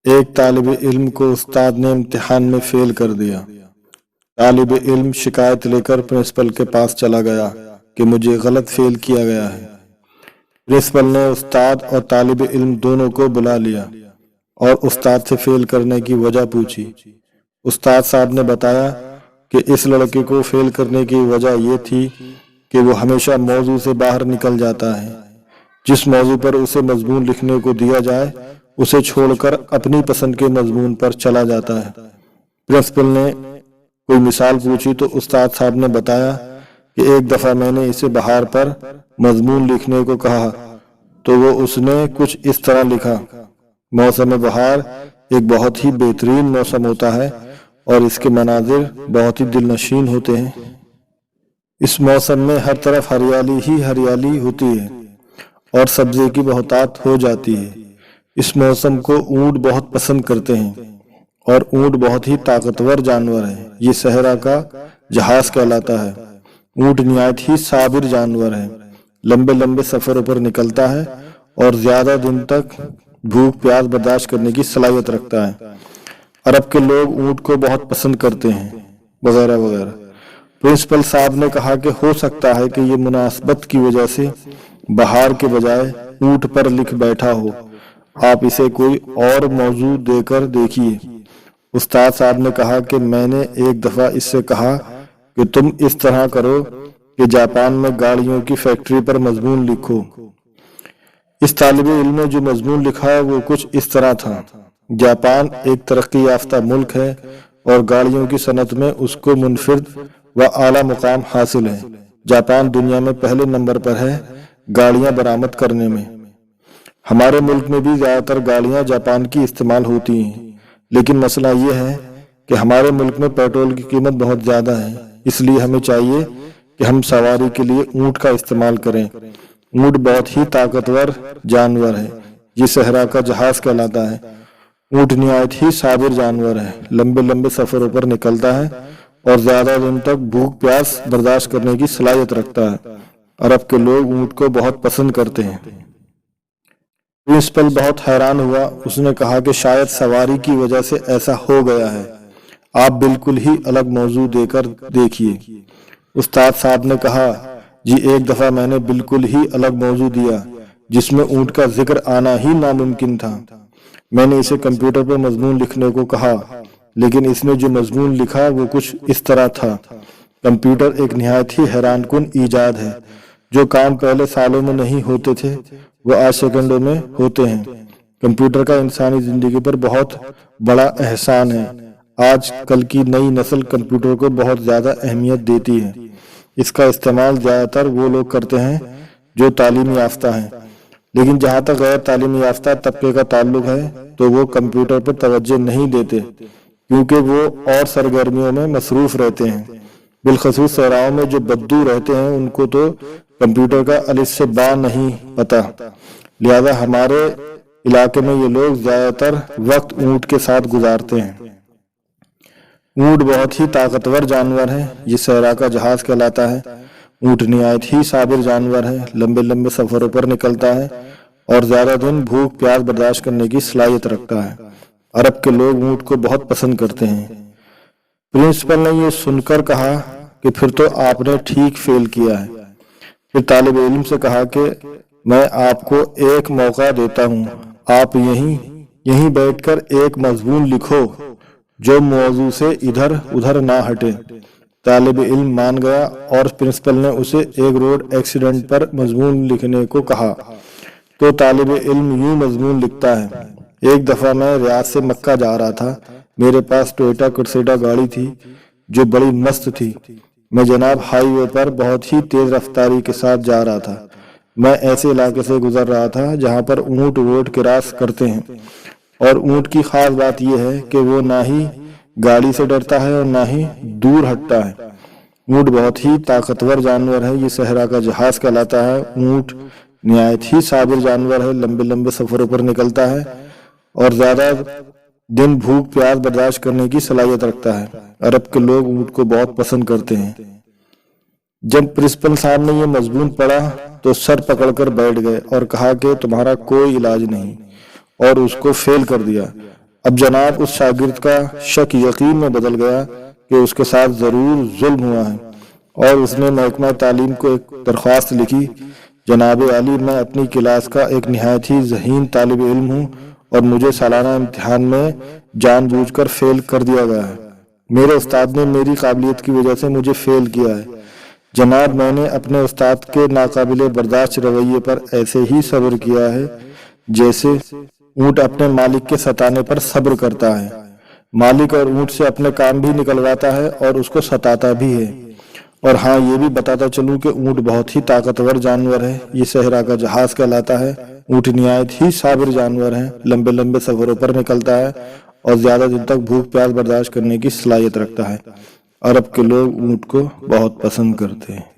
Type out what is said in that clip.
ایک طالب علم کو استاد نے امتحان میں فیل کر دیا۔ طالب علم شکایت لے کر پرنسپل کے پاس چلا گیا کہ مجھے غلط فیل کیا گیا ہے۔ پرنسپل نے استاد اور طالب علم دونوں کو بلا لیا اور استاد سے فیل کرنے کی وجہ پوچھی۔ استاد صاحب نے بتایا کہ اس لڑکے کو فیل کرنے کی وجہ یہ تھی کہ وہ ہمیشہ موضوع سے باہر نکل جاتا ہے۔ جس موضوع پر اسے مضمون لکھنے کو دیا جائے اسے چھوڑ کر اپنی پسند کے مضمون پر چلا جاتا ہے۔ پرنسپل نے کوئی مثال پوچھی تو استاد صاحب نے بتایا کہ ایک دفعہ میں نے اسے بہار پر مضمون لکھنے کو کہا تو وہ اس نے کچھ اس طرح لکھا: موسم بہار ایک بہت ہی بہترین موسم ہوتا ہے اور اس کے مناظر بہت ہی دل نشین ہوتے ہیں۔ اس موسم میں ہر طرف ہریالی ہی ہریالی ہوتی ہے اور سبزے کی بہتات ہو جاتی ہے۔ اس موسم کو اونٹ بہت پسند کرتے ہیں اور اونٹ بہت ہی طاقتور جانور ہے۔ یہ صحرا کا جہاز کہلاتا ہے۔ اونٹ نہایت ہی صابر جانور ہے، لمبے لمبے سفروں پر نکلتا ہے اور زیادہ دن تک بھوک پیاس برداشت کرنے کی صلاحیت رکھتا ہے۔ عرب کے لوگ اونٹ کو بہت پسند کرتے ہیں، وغیرہ وغیرہ۔ پرنسپل صاحب نے کہا کہ ہو سکتا ہے کہ یہ مناسبت کی وجہ سے بہار کے بجائے اونٹ پر لکھ بیٹھا ہو، آپ اسے کوئی اور موضوع دے کر دیکھیے۔ استاد صاحب نے کہا کہ میں نے ایک دفعہ اس سے کہا کہ تم اس طرح کرو کہ جاپان میں گاڑیوں کی فیکٹری پر مضمون لکھو۔ اس طالب علم نے جو مضمون لکھا وہ کچھ اس طرح تھا: جاپان ایک ترقی یافتہ ملک ہے اور گاڑیوں کی صنعت میں اس کو منفرد و اعلیٰ مقام حاصل ہے۔ جاپان دنیا میں پہلے نمبر پر ہے گاڑیاں برآمد کرنے میں۔ ہمارے ملک میں بھی زیادہ تر گاڑیاں جاپان کی استعمال ہوتی ہیں، لیکن مسئلہ یہ ہے کہ ہمارے ملک میں پیٹرول کی قیمت بہت زیادہ ہے، اس لیے ہمیں چاہیے کہ ہم سواری کے لیے اونٹ کا استعمال کریں۔ اونٹ بہت ہی طاقتور جانور ہے، یہ صحرا کا جہاز کہلاتا ہے۔ اونٹ نہایت ہی صابر جانور ہے، لمبے لمبے سفروں پر نکلتا ہے اور زیادہ دن تک بھوک پیاس برداشت کرنے کی صلاحیت رکھتا ہے۔ عرب کے لوگ اونٹ کو بہت پسند کرتے ہیں۔ پرنسپل بہت حیران ہوا۔ اس نے کہا کہ شاید سواری کی وجہ سے ایسا ہو گیا ہے، آپ بالکل ہی الگ موضوع دے کر دیکھیے۔ استاد صاحب نے کہا جی ایک دفعہ میں نے بالکل ہی الگ موضوع دیا جس میں اونٹ کا ذکر آنا ہی ناممکن تھا۔ میں نے اسے کمپیوٹر پر مضمون لکھنے کو کہا، لیکن اس نے جو مضمون لکھا وہ کچھ اس طرح تھا: کمپیوٹر ایک نہایت ہی حیران کن ایجاد ہے، جو کام پہلے سالوں میں نہیں ہوتے تھے وہ آج سیکنڈوں میں ہوتے ہیں۔ کمپیوٹر کا انسانی زندگی پر بہت بڑا احسان ہے۔ آج کل کی نئی نسل کمپیوٹر کو بہت زیادہ اہمیت دیتی ہے۔ اس کا استعمال زیادہ تر وہ لوگ کرتے ہیں جو تعلیم یافتہ ہیں، لیکن جہاں تک غیر تعلیم یافتہ طبقے کا تعلق ہے تو وہ کمپیوٹر پر توجہ نہیں دیتے کیونکہ وہ اور سرگرمیوں میں مصروف رہتے ہیں۔ بالخصوص صحراؤں میں جو بدو رہتے ہیں ان کو تو کمپیوٹر کا الف سے با نہیں پتا، لہذا ہمارے علاقے میں یہ لوگ زیادہ تر وقت اونٹ کے ساتھ گزارتے ہیں۔ اونٹ بہت ہی طاقتور جانور ہے، یہ صحرا کا جہاز کہلاتا ہے۔ اونٹ نہایت ہی صابر جانور ہے، لمبے لمبے سفروں پر نکلتا ہے اور زیادہ دن بھوک پیاس برداشت کرنے کی صلاحیت رکھتا ہے۔ عرب کے لوگ اونٹ کو بہت پسند کرتے ہیں۔ پرنسپل نے یہ سن کر کہا کہ پھر تو آپ نے ٹھیک فیل کیا ہے۔ پھر طالب علم سے کہا کہ میں آپ کو ایک موقع دیتا ہوں، آپ یہیں بیٹھ کر ایک مضمون لکھو جو موضوع سے ادھر ادھر نہ ہٹے۔ طالب علم مان گیا اور پرنسپل نے اسے ایک روڈ ایکسیڈنٹ پر مضمون لکھنے کو کہا تو طالب علم یوں مضمون لکھتا ہے: ایک دفعہ میں ریاض سے مکہ جا رہا تھا، میرے پاس ٹویوٹا کرسیڈا گاڑی تھی جو بڑی مست تھی۔ میں جناب ہائی وے پر بہت ہی تیز رفتاری کے ساتھ جا رہا تھا۔ میں ایسے علاقے سے گزر رہا تھا جہاں پر اونٹ روڈ کراس کرتے ہیں، اور اونٹ کی خاص بات یہ ہے کہ وہ نہ ہی گاڑی سے ڈرتا ہے اور نہ ہی دور ہٹتا ہے۔ اونٹ بہت ہی طاقتور جانور ہے، یہ صحرا کا جہاز کہلاتا ہے۔ اونٹ نہایت ہی صابر جانور ہے، لمبے لمبے سفروں پر نکلتا ہے اور زیادہ دن بھوک پیاس برداشت کرنے کی صلاحیت رکھتا ہے۔ عرب کے لوگ اونٹ کو بہت پسند کرتے ہیں۔ جب پرنسپل صاحب نے یہ مضمون پڑھا تو سر پکڑ کر بیٹھ گئے اور کہا کہ تمہارا کوئی علاج نہیں، اور اس کو فیل کر دیا۔ اب جناب اس شاگرد کا شک یقین میں بدل گیا کہ اس کے ساتھ ضرور ظلم ہوا ہے، اور اس نے محکمہ تعلیم کو ایک درخواست لکھی: جناب عالی، میں اپنی کلاس کا ایک نہایت ہی ذہین طالب علم ہوں اور مجھے سالانہ امتحان میں جان بوجھ کر فیل کر دیا گیا ہے۔ میرے استاد نے میری قابلیت کی وجہ سے مجھے فیل کیا ہے۔ جناب، میں نے اپنے استاد کے ناقابل برداشت رویے پر ایسے ہی صبر کیا ہے جیسے اونٹ اپنے مالک کے ستانے پر صبر کرتا ہے۔ مالک اور اونٹ سے اپنے کام بھی نکلواتا ہے اور اس کو ستاتا بھی ہے۔ اور ہاں، یہ بھی بتاتا چلوں کہ اونٹ بہت ہی طاقتور جانور ہے، یہ صحرا کا جہاز کہلاتا ہے۔ اونٹ نہایت ہی صابر جانور ہے، لمبے لمبے سفروں پر نکلتا ہے اور زیادہ دن تک بھوک پیاس برداشت کرنے کی صلاحیت رکھتا ہے۔ عرب کے لوگ اونٹ کو بہت پسند کرتے ہیں۔